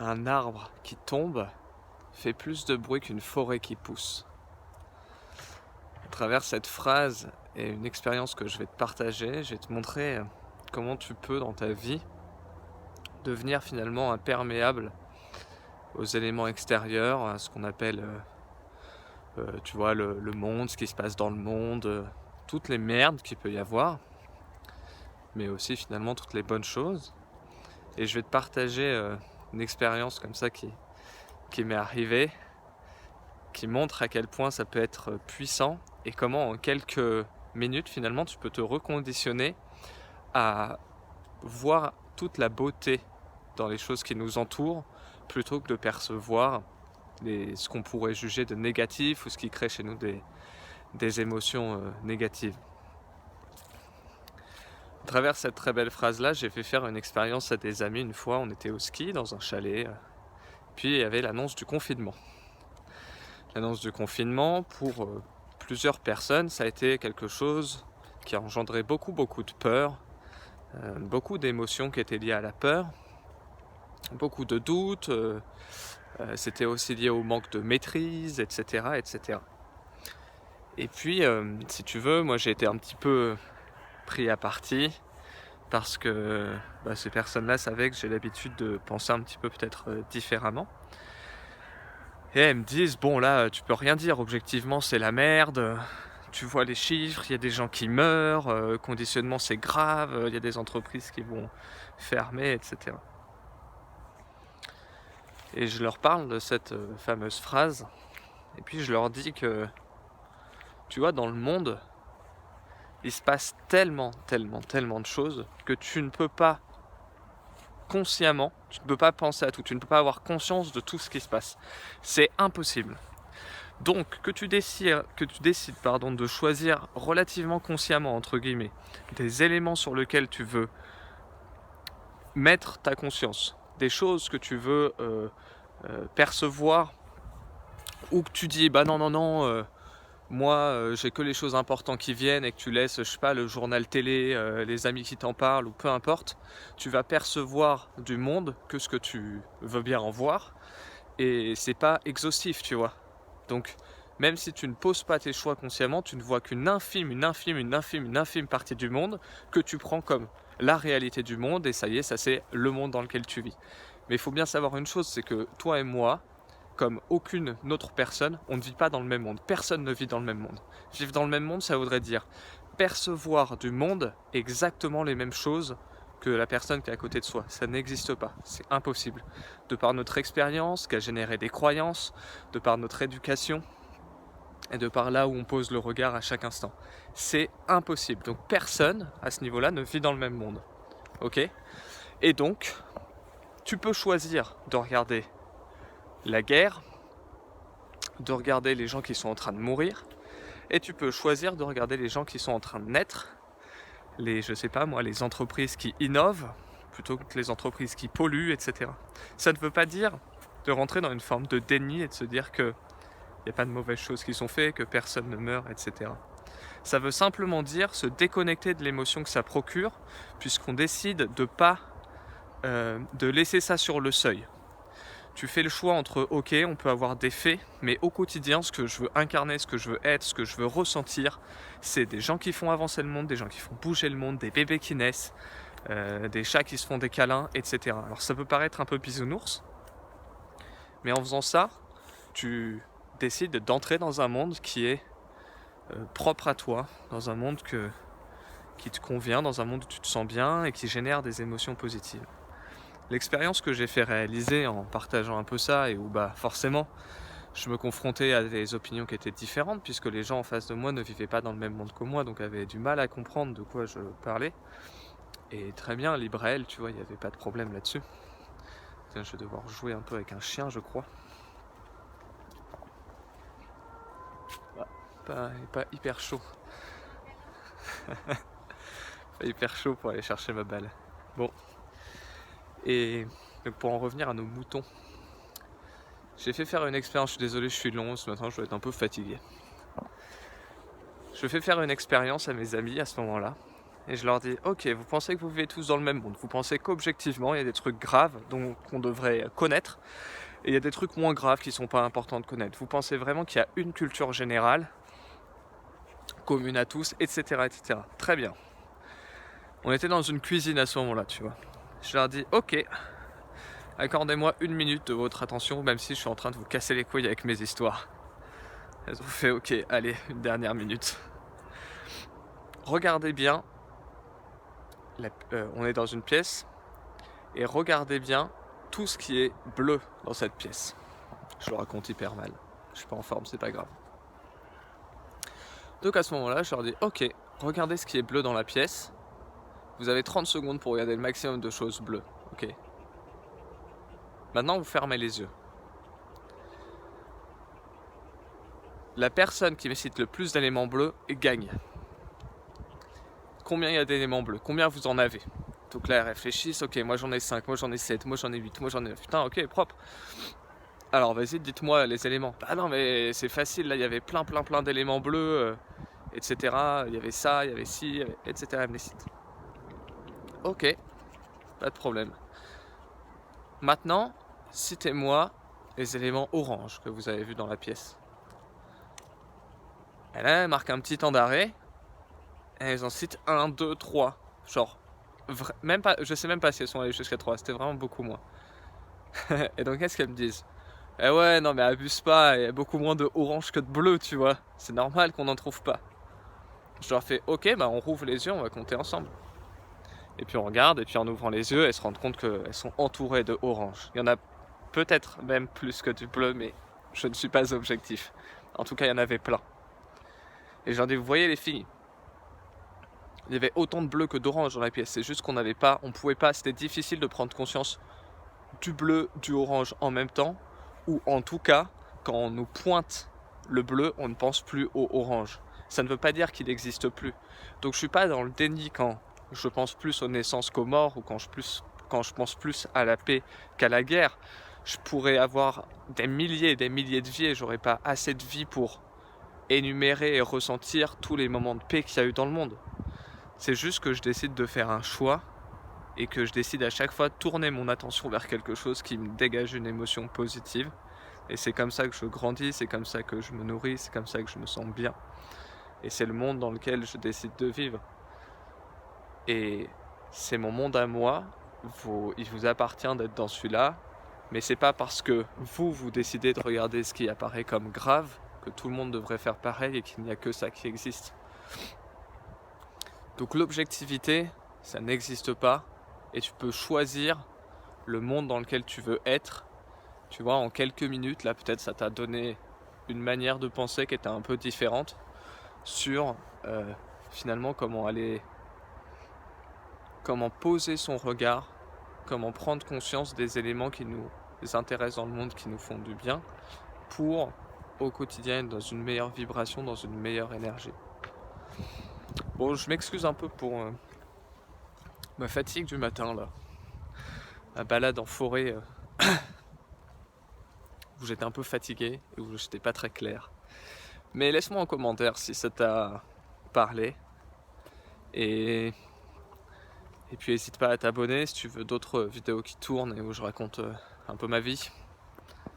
Un arbre qui tombe fait plus de bruit qu'une forêt qui pousse. À travers cette phrase et une expérience que je vais te partager, je vais te montrer comment tu peux dans ta vie devenir finalement imperméable aux éléments extérieurs, à ce qu'on appelle, tu vois, le monde, ce qui se passe dans le monde, toutes les merdes qu'il peut y avoir, mais aussi finalement toutes les bonnes choses. Et je vais te partager une expérience comme ça qui m'est arrivée, qui montre à quel point ça peut être puissant et comment en quelques minutes finalement tu peux te reconditionner à voir toute la beauté dans les choses qui nous entourent plutôt que de percevoir ce qu'on pourrait juger de négatif ou ce qui crée chez nous des émotions négatives. À travers cette très belle phrase-là, j'ai fait faire une expérience à des amis une fois. On était au ski dans un chalet, puis il y avait l'annonce du confinement. L'annonce du confinement, pour plusieurs personnes, ça a été quelque chose qui a engendré beaucoup de peur, beaucoup d'émotions qui étaient liées à la peur, beaucoup de doutes, c'était aussi lié au manque de maîtrise, etc. etc. Et puis, si tu veux, moi j'ai été un petit peu pris à partie parce que ces personnes-là savaient que j'ai l'habitude de penser un petit peu peut-être différemment. Et elles me disent, bon là, tu peux rien dire, objectivement c'est la merde, tu vois les chiffres, il y a des gens qui meurent, conditionnement c'est grave, il y a des entreprises qui vont fermer, etc. Et je leur parle de cette fameuse phrase, et puis je leur dis que, tu vois, dans le monde, il se passe tellement de choses que tu ne peux pas consciemment, tu ne peux pas penser à tout, tu ne peux pas avoir conscience de tout ce qui se passe. C'est impossible. Donc que tu décides de choisir relativement consciemment, entre guillemets, des éléments sur lesquels tu veux mettre ta conscience, des choses que tu veux percevoir, ou que tu dis bah non, moi j'ai que les choses importantes qui viennent, et que tu laisses, je sais pas, le journal télé, les amis qui t'en parlent, ou peu importe, tu vas percevoir du monde que ce que tu veux bien en voir, et c'est pas exhaustif, tu vois. Donc même si tu ne poses pas tes choix consciemment, tu ne vois qu'une infime partie du monde que tu prends comme la réalité du monde, et ça y est, ça c'est le monde dans lequel tu vis. Mais il faut bien savoir une chose, c'est que toi et moi, comme aucune autre personne, on ne vit pas dans le même monde. Personne ne vit dans le même monde. Vivre dans le même monde, ça voudrait dire percevoir du monde exactement les mêmes choses que la personne qui est à côté de soi. Ça n'existe pas, c'est impossible. De par notre expérience, qui a généré des croyances, de par notre éducation, et de par là où on pose le regard à chaque instant. C'est impossible. Donc personne, à ce niveau-là, ne vit dans le même monde. Ok ? Et donc, tu peux choisir de regarder la guerre, de regarder les gens qui sont en train de mourir, et tu peux choisir de regarder les gens qui sont en train de naître, les entreprises qui innovent, plutôt que les entreprises qui polluent, etc. Ça ne veut pas dire de rentrer dans une forme de déni et de se dire que il n'y a pas de mauvaises choses qui sont faites, que personne ne meurt, etc. Ça veut simplement dire se déconnecter de l'émotion que ça procure, puisqu'on décide de laisser ça sur le seuil. Tu fais le choix entre, ok, on peut avoir des faits, mais au quotidien, ce que je veux incarner, ce que je veux être, ce que je veux ressentir, c'est des gens qui font avancer le monde, des gens qui font bouger le monde, des bébés qui naissent, des chats qui se font des câlins, etc. Alors ça peut paraître un peu bisounours, mais en faisant ça, tu décides d'entrer dans un monde qui est propre à toi, dans un monde qui te convient, dans un monde où tu te sens bien et qui génère des émotions positives. L'expérience que j'ai fait réaliser en partageant un peu ça, et où forcément je me confrontais à des opinions qui étaient différentes, puisque les gens en face de moi ne vivaient pas dans le même monde que moi, donc avaient du mal à comprendre de quoi je parlais. Et très bien, libre à elle, tu vois, il n'y avait pas de problème là-dessus. Tiens, je vais devoir jouer un peu avec un chien, je crois. Pas hyper chaud. Pas hyper chaud pour aller chercher ma balle. Bon. Et donc pour en revenir à nos moutons, j'ai fait faire une expérience, je suis désolé, je suis long, ce matin je dois être un peu fatigué. Je fais faire une expérience à mes amis à ce moment-là, Et je leur dis, ok, vous pensez que vous vivez tous dans le même monde, vous pensez qu'objectivement il y a des trucs graves qu'on devrait connaître, et il y a des trucs moins graves qui sont pas importants de connaître. Vous pensez vraiment qu'il y a une culture générale, commune à tous, etc., etc. Très bien. On était dans une cuisine à ce moment-là, tu vois. Je leur dis, ok, accordez-moi 1 minute de votre attention, même si je suis en train de vous casser les couilles avec mes histoires. Elles ont fait, ok, allez, une dernière minute. Regardez bien, on est dans une pièce, et regardez bien tout ce qui est bleu dans cette pièce. Je le raconte hyper mal. Je suis pas en forme, c'est pas grave. Donc à ce moment-là, je leur dis, ok, regardez ce qui est bleu dans la pièce. Vous avez 30 secondes pour regarder le maximum de choses bleues. Ok. Maintenant, vous fermez les yeux. La personne qui me cite le plus d'éléments bleus gagne. Combien il y a d'éléments bleus? Combien vous en avez? Donc là, ils réfléchissent. Ok, moi j'en ai 5, moi j'en ai 7, moi j'en ai 8, moi j'en ai 9. Putain, ok, propre. Alors vas-y, dites-moi les éléments. Bah non, mais c'est facile, là il y avait plein d'éléments bleus, etc. Il y avait ça, il y avait ci, etc. Elle me les cite. Ok, pas de problème. Maintenant, citez-moi les éléments oranges que vous avez vus dans la pièce. Et là, elle marque un petit temps d'arrêt. Et elles en citent 1, 2, 3. Genre, même pas, je sais même pas si elles sont allées jusqu'à 3. C'était vraiment beaucoup moins. Et donc, qu'est-ce qu'elles me disent? Eh ouais, non, mais abuse pas. Il y a beaucoup moins de orange que de bleu, tu vois. C'est normal qu'on n'en trouve pas. Je leur fais, ok, bah on rouvre les yeux, on va compter ensemble. Et puis on regarde, et puis en ouvrant les yeux, elles se rendent compte qu'elles sont entourées de orange. Il y en a peut-être même plus que du bleu, mais je ne suis pas objectif. En tout cas, il y en avait plein. Et j'en dis, vous voyez les filles, il y avait autant de bleu que d'orange dans la pièce. C'est juste qu'on n'avait pas, on pouvait pas, c'était difficile de prendre conscience du bleu, du orange en même temps. Ou en tout cas, quand on nous pointe le bleu, on ne pense plus au orange. Ça ne veut pas dire qu'il n'existe plus. Donc je suis pas dans le déni quand je pense plus aux naissances qu'aux morts, ou quand je pense plus à la paix qu'à la guerre. Je pourrais avoir des milliers et des milliers de vies et j'aurais pas assez de vie pour énumérer et ressentir tous les moments de paix qu'il y a eu dans le monde. C'est juste que je décide de faire un choix et que je décide à chaque fois de tourner mon attention vers quelque chose qui me dégage une émotion positive. Et c'est comme ça que je grandis, c'est comme ça que je me nourris, c'est comme ça que je me sens bien. Et c'est le monde dans lequel je décide de vivre. Et c'est mon monde à moi, il vous appartient d'être dans celui-là, mais c'est pas parce que vous décidez de regarder ce qui apparaît comme grave que tout le monde devrait faire pareil et qu'il n'y a que ça qui existe. Donc l'objectivité, ça n'existe pas, et tu peux choisir le monde dans lequel tu veux être. Tu vois, en quelques minutes, là peut-être ça t'a donné une manière de penser qui était un peu différente sur finalement comment poser son regard, comment prendre conscience des éléments qui nous intéressent dans le monde, qui nous font du bien, pour au quotidien être dans une meilleure vibration, dans une meilleure énergie. Bon, je m'excuse un peu pour ma fatigue du matin là, la balade en forêt où j'étais un peu fatigué et où j'étais pas très clair. Mais laisse-moi en commentaire si ça t'a parlé. Et puis n'hésite pas à t'abonner si tu veux d'autres vidéos qui tournent et où je raconte un peu ma vie.